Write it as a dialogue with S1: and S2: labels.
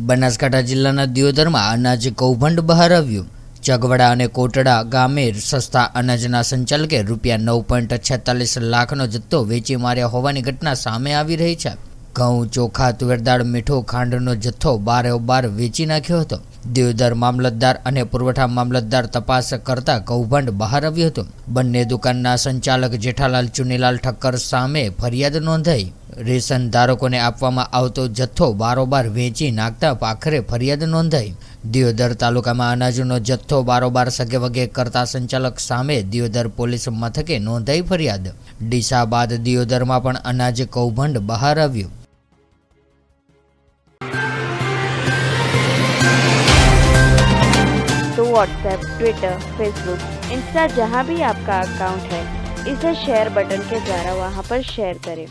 S1: બનાસકાંઠા જિલ્લાના દિયોદરમાં અનાજ કૌભાંડ બહાર આવ્યું। ચગવડા અને કોટડા ગામે સસ્તા અનાજના સંચાલકે ₹9.46 લાખનો જથ્થો વેચી માર્યા હોવાની ઘટના સામે આવી રહી છે। ઘઉં, ચોખા, તુવેર દાળ, મીઠું, ખાંડનો જથ્થો બારોબાર વેચી નાખ્યો હતો। દિયોદર મામલતદાર અને પુરવઠા મામલતદાર તપાસ કરતા કૌભાંડ બહાર આવ્યું હતું। બંને દુકાનના સંચાલક જેઠાલાલ ચુનીલાલ ઠક્કર સામે ફરિયાદ નોંધાઈ। રેશન ધારકોને આપવામાં આવતો જથ્થો બારોબાર વેચી નાખતા આખરે ફરિયાદ નોંધાઈ। દિયોદર તાલુકામાં અનાજનો જથ્થો બારોબાર સગેવગે કરતા સંચાલક સામે દિયોદર પોલીસ મથકે નોંધાઈ ફરિયાદ। ડીસા બાદ દિયોદરમાં પણ અનાજ કૌભાંડ બહાર આવ્યું।
S2: तो व्हाट्सएप, ट्विटर, फेसबुक, इंस्टा जहाँ भी आपका अकाउंट है, इसे शेयर बटन के द्वारा वहाँ पर शेयर करें।